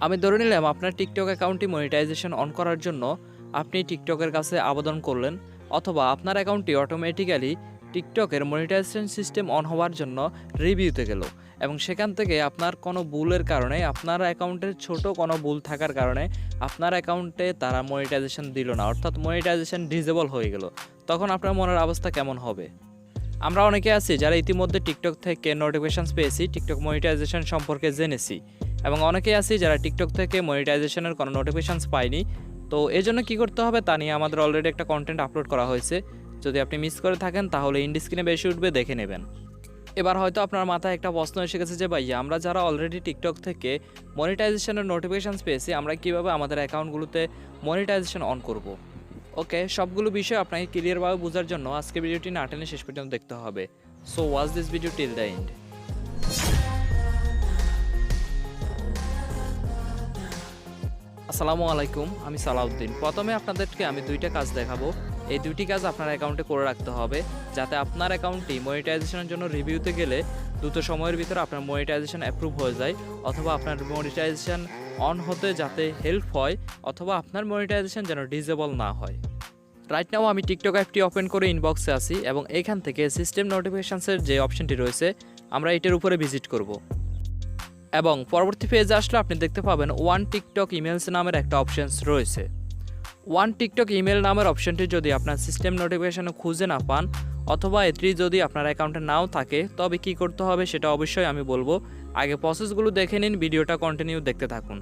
আমি ধরে নিলাম আপনার টিকটক অ্যাকাউন্টটি মনিটাইজেশন অন করার জন্য আপনি টিকটকের কাছে আবেদন করলেন, অথবা আপনার অ্যাকাউন্টটি অটোমেটিক্যালি টিকটকের মনিটাইজেশন সিস্টেম অন হওয়ার জন্য রিভিউতে গেল এবং সেখান থেকে আপনার কোনো ভুলের কারণে, আপনার অ্যাকাউন্টের ছোট কোনো ভুল থাকার কারণে আপনার অ্যাকাউন্টে তারা মনিটাইজেশন দিল না, অর্থাৎ মনিটাইজেশন ডিসেবল হয়ে গেল। তখন আপনার মনের অবস্থা কেমন হবে? আমরা অনেকে আছি যারা ইতিমধ্যে টিকটক থেকে নোটিফিকেশানস পেয়েছি, টিকটক মনিটাইজেশন সম্পর্কে জেনেছি, এবং অনেকেই আছি যারা টিকটক থেকে মনিটাইজেশনের কোনো নোটিফিকেশানস পায়নি। তো এই জন্য কী করতে হবে তা নিয়ে আমাদের অলরেডি একটা কন্টেন্ট আপলোড করা হয়েছে। যদি আপনি মিস করে থাকেন তাহলে ইন্ড স্ক্রিনে বেশি উঠবে, দেখে নেবেন। এবার হয়তো আপনার মাথায় একটা প্রশ্ন এসে গেছে যে ভাইয়া, আমরা যারা অলরেডি টিকটক থেকে মনিটাইজেশনের নোটিফিকেশানস পেয়েছি, আমরা কীভাবে আমাদের অ্যাকাউন্টগুলোতে মনিটাইজেশন অন করব। ওকে, সবগুলো বিষয় আপনাকে ক্লিয়ারভাবে বোঝার জন্য আজকে ভিডিওটি না টেনে শেষ পর্যন্ত দেখতে হবে। So watch this video till the end. আসসালামু আলাইকুম, আমি সালাউদ্দিন। প্রথমে আপনাদেরকে আমি দুইটা কাজ দেখাবো। এই দুইটি কাজ আপনার অ্যাকাউন্টে করে রাখতে হবে, যাতে আপনার অ্যাকাউন্টটি মনিটাইজেশনের জন্য রিভিউতে গেলে দ্রুত সময়ের ভিতরে আপনার মনিটাইজেশন অ্যাপ্রুভ হয়ে যায়, অথবা আপনার মনিটাইজেশন অন হতে যাতে হেল্প হয়, অথবা আপনার মনিটাইজেশন যেন ডিসেবল না হয়। রাইট নাও আমি টিকটক অ্যাপটি ওপেন করে ইনবক্সে আসি এবং এখান থেকে সিস্টেম নোটিফিকেশানসের যে অপশনটি রয়েছে আমরা এটার উপরে ভিজিট করব। এবং পরবর্তী পেজে আসলে আপনি দেখতে পাবেন ওয়ান টিকটক ইমেলস নামের একটা অপশানস রয়েছে। ওয়ান টিকটক ইমেল নামের অপশনটি যদি আপনার সিস্টেম নোটিফিকেশানে খুঁজে না পান, অথবা এটি যদি আপনার অ্যাকাউন্টে নাও থাকে, তবে কি করতে হবে সেটা অবশ্যই আমি বলবো। আগে প্রসেসগুলো দেখে নিন, ভিডিওটা কন্টিনিউ দেখতে থাকুন।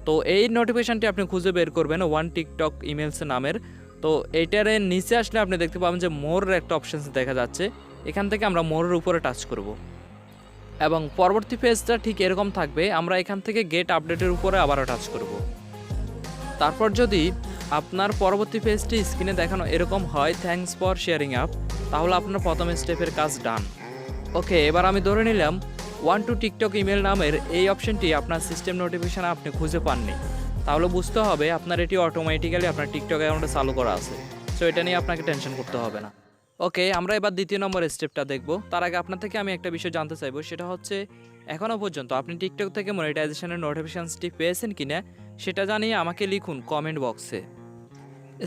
তো এই নোটিফিকেশানটি আপনি খুঁজে বের করবেন ওয়ান টিকটক ইমেলস নামের। তো এইটার নিচে আসলে আপনি দেখতে পাবেন যে মোর একটা অপশানস দেখা যাচ্ছে। এখান থেকে আমরা মোরের উপরে টাচ করব এবং পরবর্তী পেজটা ঠিক এরকম থাকবে। আমরা এখান থেকে গেট আপডেটের উপরে আবারও টাচ করব। তারপর যদি আপনার পরবর্তী পেজটি স্ক্রিনে দেখানো এরকম হয় থ্যাঙ্কস ফর শেয়ারিং আপ, তাহলে আপনার প্রথম স্টেপের কাজ ডান। ওকে, এবার আমি ধরে নিলাম ওয়ান টু টিকটক ইমেল নামের এই অপশনটি আপনার সিস্টেম নোটিফিকেশানে আপনি খুঁজে পাননি। তাহলে বুঝতে হবে আপনার এটি অটোমেটিক্যালি আপনার টিকটক অ্যাকাউন্টে চালু করা আছে। সো এটা নিয়ে আপনাকে টেনশন করতে হবে না। ওকে, আমরা এবার দ্বিতীয় নম্বর স্টেপটা দেখব। তার আগে আপনার থেকে আমি একটা বিষয় জানতে চাইবো, সেটা হচ্ছে এখনও পর্যন্ত আপনি টিকটক থেকে মনিটাইজেশনের নোটিফিকেশানসটি পেয়েছেন কিনা সেটা জানিয়ে আমাকে লিখুন কমেন্ট বক্সে।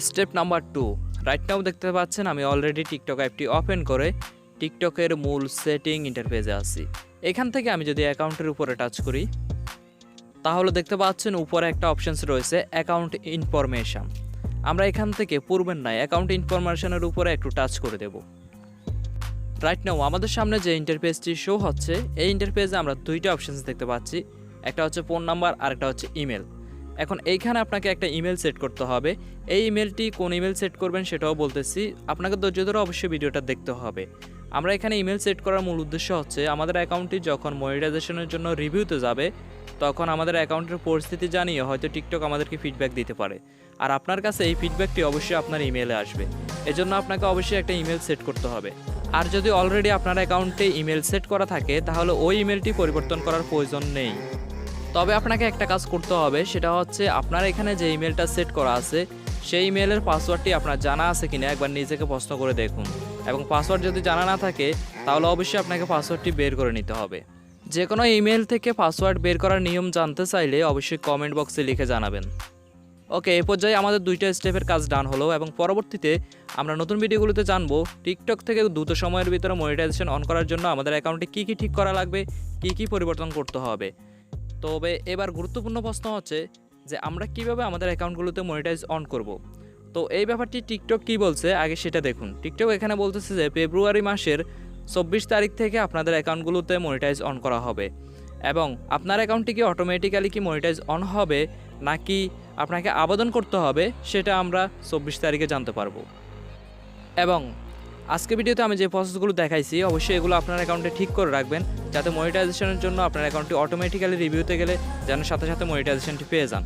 স্টেপ নাম্বার 2, রাইট নাও দেখতে পাচ্ছেন আমি অলরেডি টিকটক অ্যাপটি ওপেন করে টিকটকের মূল সেটিং ইন্টারফেসে আছি। এখান থেকে আমি যদি অ্যাকাউন্টের উপরে টাচ করি, তাহলে দেখতে পাচ্ছেন উপরে একটা অপশানস রয়েছে অ্যাকাউন্ট ইনফরমেশান। আমরা এখান থেকে পূর্বের নয় অ্যাকাউন্ট ইনফরমেশনের উপরে একটু টাচ করে দেব। রাইট নাও আমাদের সামনে যে ইন্টারফেসটি শো হচ্ছে, এই ইন্টারফেসে আমরা দুইটা অপশানস দেখতে পাচ্ছি, একটা হচ্ছে ফোন নাম্বার আর একটা হচ্ছে ইমেল। এখন এইখানে আপনাকে একটা ইমেল সেট করতে হবে। এই ইমেলটি কোন ইমেল সেট করবেন সেটাও বলতেছি, আপনাকে ধৈর্য ধরে অবশ্যই ভিডিওটা দেখতে হবে। আমরা এখানে ইমেল সেট করার মূল উদ্দেশ্য হচ্ছে আমাদের অ্যাকাউন্টটি যখন মনিটাইজেশনের জন্য রিভিউতে যাবে, তখন আমাদের অ্যাকাউন্টের পরিস্থিতি জানিয়ে হয়তো টিকটক আমাদেরকে ফিডব্যাক দিতে পারে, আর আপনার কাছে এই ফিডব্যাকটি অবশ্যই আপনার ইমেলে আসবে। এজন্য আপনাকে অবশ্যই একটা ইমেল সেট করতে হবে। আর যদি অলরেডি আপনার অ্যাকাউন্টে ইমেল সেট করা থাকে, তাহলে ওই ইমেলটি পরিবর্তন করার প্রয়োজন নেই। তবে আপনাকে একটা কাজ করতে হবে, সেটা হচ্ছে আপনার এখানে যে ইমেলটা সেট করা আছে সেই ইমেলের পাসওয়ার্ডটি আপনার জানা আছে কিনা একবার নিজেকে প্রশ্ন করে দেখুন, এবং পাসওয়ার্ড যদি জানা না থাকে তাহলে অবশ্যই আপনাকে পাসওয়ার্ডটি বের করে নিতে হবে। যে কোনো ইমেল থেকে পাসওয়ার্ড বের করার নিয়ম জানতে চাইলে অবশ্যই কমেন্ট বক্সে লিখে জানাবেন। ওকে, এ পর্যায়ে আমাদের দুইটা স্টেপের কাজ ডান হলো, এবং পরবর্তীতে আমরা নতুন ভিডিওগুলোতে জানবো টিকটক থেকে দ্রুত সময়ের ভিতরে মনিটাইজেশন অন করার জন্য আমাদের অ্যাকাউন্টে কী কী ঠিক করা লাগবে, কী কী পরিবর্তন করতে হবে। তবে এবার গুরুত্বপূর্ণ প্রশ্ন হচ্ছে যে আমরা কিভাবে আমাদের অ্যাকাউন্টগুলোতে মনিটাইজ অন করব। তো এই ব্যাপারটি টিকটক কি বলছে আগে সেটা দেখুন। টিকটক এখানে বলতেছে যে ফেব্রুয়ারি মাসের 24 তারিখ থেকে আপনাদের অ্যাকাউন্টগুলোতে মনিটাইজ অন করা হবে, এবং আপনার অ্যাকাউন্টটি কি অটোমেটিক্যালি কি মনিটাইজ অন হবে নাকি আপনাকে আবেদন করতে হবে সেটা আমরা 24 তারিখে জানতে পারবো। এবং আজকে ভিডিওতে আমি যে প্রসেসগুলো দেখাইছি অবশ্যই এগুলো আপনার অ্যাকাউন্টে ঠিক করে রাখবেন, যাতে মনিটাইজেশনের জন্য আপনার অ্যাকাউন্টটি অটোমেটিক্যালি রিভিউতে গেলে যেন সাথে সাথে মনিটাইজেশনটি পেয়ে যান।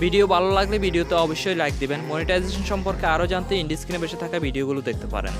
ভিডিও ভালো লাগলে ভিডিওতে অবশ্যই লাইক দিবেন। মনিটাইজেশন সম্পর্কে আরও জানতে ইন্ড স্ক্রিনে বসে থাকা ভিডিওগুলো দেখতে পারেন।